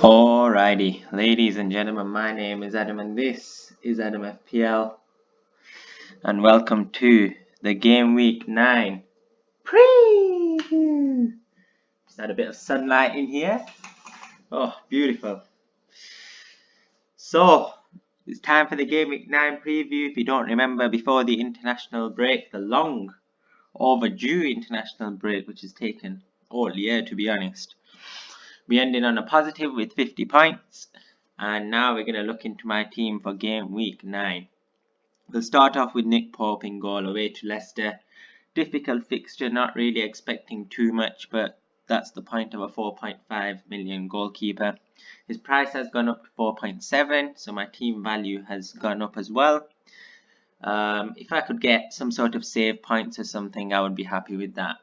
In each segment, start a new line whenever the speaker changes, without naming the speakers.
Alrighty, ladies and gentlemen, my name is Adam and this is Adam FPL and welcome to the Game Week 9 preview. Just had a bit of sunlight in here. Oh, beautiful. So, it's time for the Game Week 9 preview. If you don't remember, before the international break, the long overdue international break, which has taken all year to be honest, we ended on a positive with 50 points. And now we're going to look into my team for game week 9. We'll start off with Nick Pope in goal away to Leicester. Difficult fixture, not really expecting too much, but that's the point of a 4.5 million goalkeeper. His price has gone up to 4.7, so my team value has gone up as well. If I could get some sort of save points or something, I would be happy with that.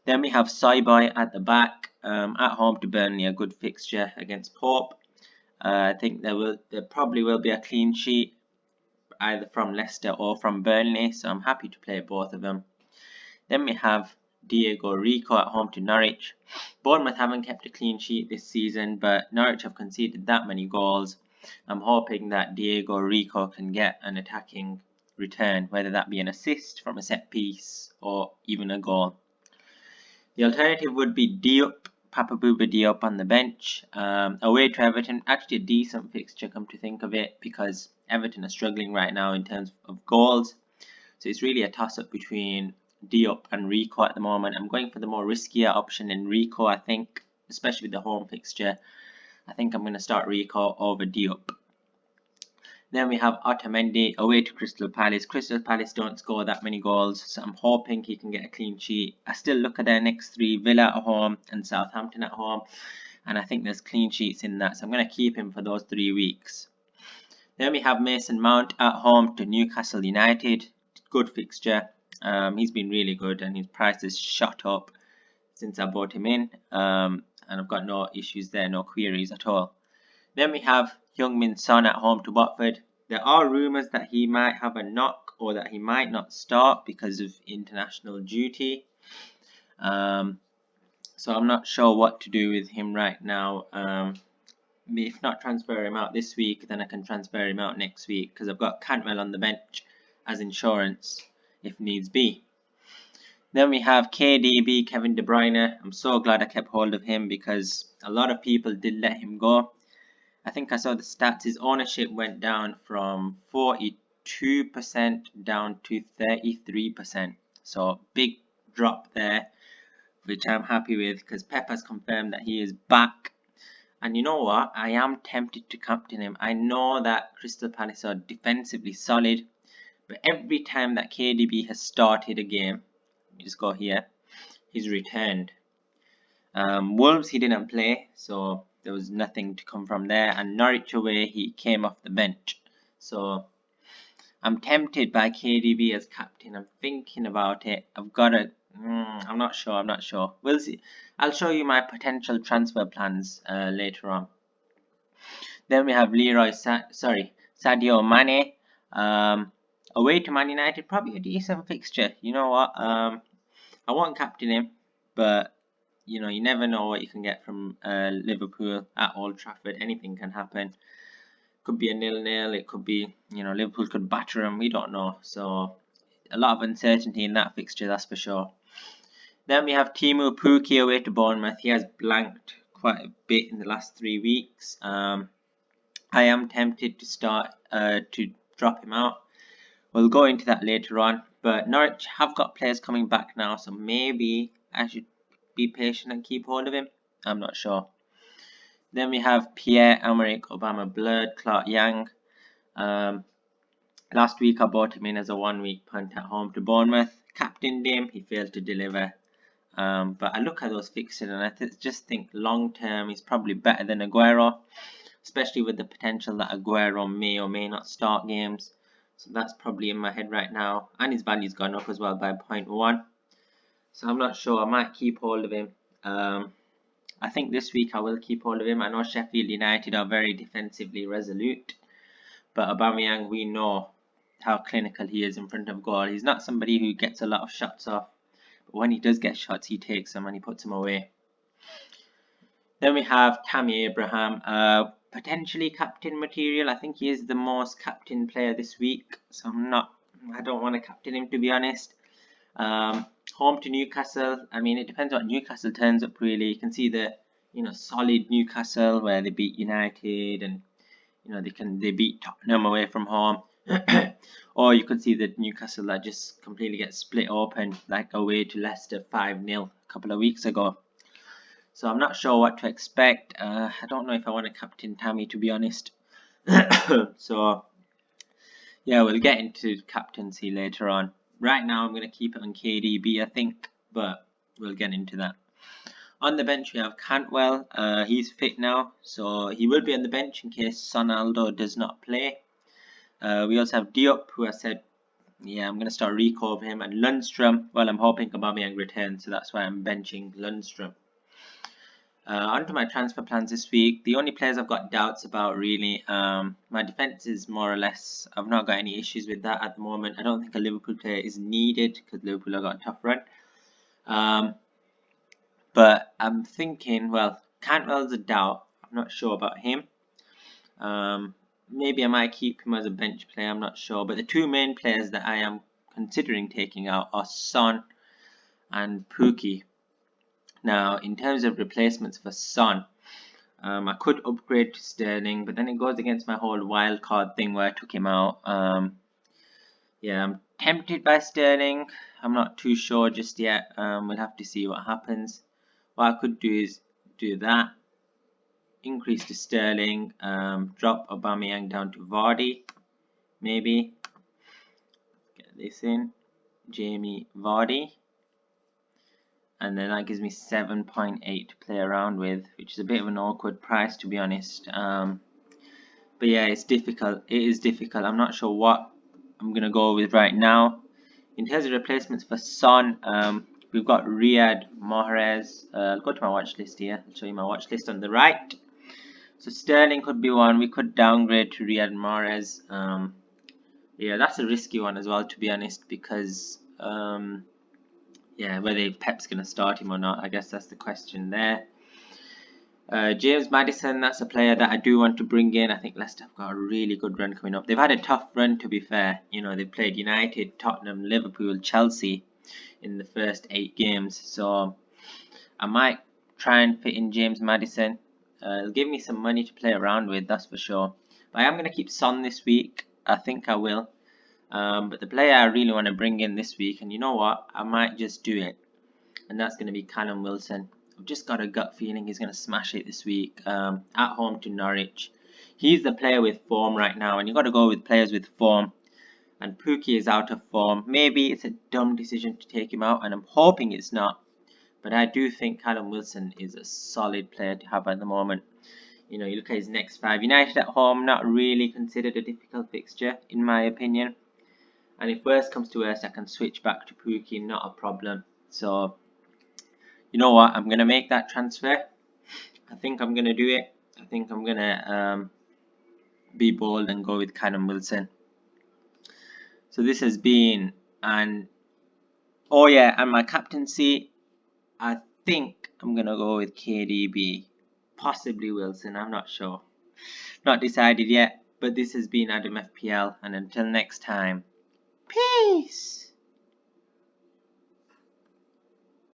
Then we have Soyboy at the back, at home to Burnley, a good fixture against Pope. I think there probably will be a clean sheet either from Leicester or from Burnley, so I'm happy to play both of them. Then we have Diego Rico at home to Norwich. Bournemouth haven't kept a clean sheet this season, but Norwich have conceded that many goals. I'm hoping that Diego Rico can get an attacking return, whether that be an assist from a set piece or even a goal. The alternative would be Diop, Papa Bouba Diop on the bench. Away to Everton, actually a decent fixture come to think of it, because Everton are struggling right now in terms of goals. So it's really a toss-up between Diop and Rico at the moment. I'm going for the more riskier option in Rico, I think, especially with the home fixture. I think I'm going to start Rico over Diop. Then we have Otamendi away to Crystal Palace. Crystal Palace don't score that many goals, so I'm hoping he can get a clean sheet. I still look at their next three: Villa at home and Southampton at home, and I think there's clean sheets in that, so I'm going to keep him for those 3 weeks. Then we have Mason Mount at home to Newcastle United. Good fixture. He's been really good, and his price has shot up since I bought him in, and I've got no issues there, no queries at all. Then we have Heung-min Son at home to Watford. There are rumours that he might have a knock or that he might not start because of international duty. So I'm not sure what to do with him right now. If not transfer him out this week, then I can transfer him out next week, because I've got Cantwell on the bench as insurance if needs be. Then we have KDB, Kevin De Bruyne. I'm so glad I kept hold of him because a lot of people did let him go. I think I saw the stats. His ownership went down from 42% down to 33%. So big drop there, which I'm happy with, because Pep has confirmed that he is back. And you know what? I am tempted to captain him. I know that Crystal Palace are defensively solid, but every time that KDB has started a game, let me just go here, he's returned. Wolves, he didn't play, so there was nothing to come from there. And Norwich away, he came off the bench. So I'm tempted by KDB as captain. I'm thinking about it. I've got to. I'm not sure. We'll see. I'll show you my potential transfer plans later on. Then we have Sadio Mane. Away to Man United, probably a decent fixture. You know what? I won't captain him, but you know, you never know what you can get from Liverpool at Old Trafford. Anything can happen. Could be a 0-0. It could be, you know, Liverpool could batter them. We don't know. So a lot of uncertainty in that fixture, that's for sure. Then we have Teemu Pukki away to Bournemouth. He has blanked quite a bit in the last 3 weeks. I am tempted to start to drop him out. We'll go into that later on. But Norwich have got players coming back now, so maybe I should be patient and keep hold of him. I'm not sure. Then we have Pierre-Emerick Aubameyang, Clark Yang. Last week I bought him in as a 1-week punt at home to Bournemouth. Captained him, he failed to deliver. But I look at those fixtures and I just think long term he's probably better than Aguero, especially with the potential that Aguero may or may not start games. So that's probably in my head right now. And his value's gone up as well by 0.1. So I'm not sure. I might keep hold of him. I think this week I will keep hold of him. I know Sheffield United are very defensively resolute, but Aubameyang, we know how clinical he is in front of goal. He's not somebody who gets a lot of shots off, but when he does get shots, he takes them and he puts them away. Then we have Tammy Abraham, potentially captain material. I think he is the most captain player this week, so I don't want to captain him, to be honest. Home to Newcastle. I mean, it depends what Newcastle turns up, really. You can see the solid Newcastle where they beat United, and they beat Tottenham away from home. Or you could see the Newcastle that just completely gets split open, like away to Leicester 5-0 a couple of weeks ago. So I'm not sure what to expect. I don't know if I want to captain Tammy, to be honest. So yeah, we'll get into captaincy later on. Right now I'm going to keep it on KDB, I think, but we'll get into that. On the bench we have Cantwell. He's fit now, so he will be on the bench in case Sonaldo does not play. We also have Diop, who I said, yeah, I'm going to start Rico over him. And Lundstrom, well, I'm hoping Aubameyang returns, so that's why I'm benching Lundstrom. Onto my transfer plans this week. The only players I've got doubts about, really, my defense is more or less, I've not got any issues with that at the moment. I don't think a Liverpool player is needed because Liverpool have got a tough run. But I'm thinking, well, Cantwell's a doubt. I'm not sure about him. Maybe I might keep him as a bench player. I'm not sure. But the two main players that I am considering taking out are Son and Pukki. Now, in terms of replacements for Son, I could upgrade to Sterling, but then it goes against my whole wildcard thing where I took him out. Yeah, I'm tempted by Sterling. I'm not too sure just yet. We'll have to see what happens. What I could do is do that, increase to Sterling, drop Aubameyang down to Vardy, maybe. Get this in, Jamie Vardy. And then that gives me 7.8 to play around with, which is a bit of an awkward price, to be honest. But yeah, it's difficult. It is difficult. I'm not sure what I'm going to go with right now. In terms of replacements for Son, we've got Riyad Mahrez. I'll go to my watch list here. I'll show you my watch list on the right. So Sterling could be one. We could downgrade to Riyad Mahrez. Yeah, that's a risky one as well, to be honest, because yeah, whether Pep's going to start him or not, I guess that's the question there. James Maddison, that's a player that I do want to bring in. I think Leicester have got a really good run coming up. They've had a tough run, to be fair. They've played United, Tottenham, Liverpool, Chelsea in the first 8 games. So I might try and fit in James Maddison. It'll give me some money to play around with, that's for sure. But I am going to keep Son this week. I think I will. But the player I really want to bring in this week, and you know what? I might just do it. And that's going to be Callum Wilson. I've just got a gut feeling he's going to smash it this week at home to Norwich. He's the player with form right now, and you've got to go with players with form. And Pukki is out of form. Maybe it's a dumb decision to take him out, and I'm hoping it's not. But I do think Callum Wilson is a solid player to have at the moment. You look at his next 5. United at home, not really considered a difficult fixture, in my opinion. And if worst comes to worst, I can switch back to Pukki, not a problem. So, you know what? I'm going to make that transfer. I think I'm going to do it. I think I'm going to be bold and go with Callum Wilson. So this has been oh yeah, and my captaincy, I think I'm going to go with KDB. Possibly Wilson, I'm not sure. Not decided yet, but this has been Adam FPL, and until next time, peace!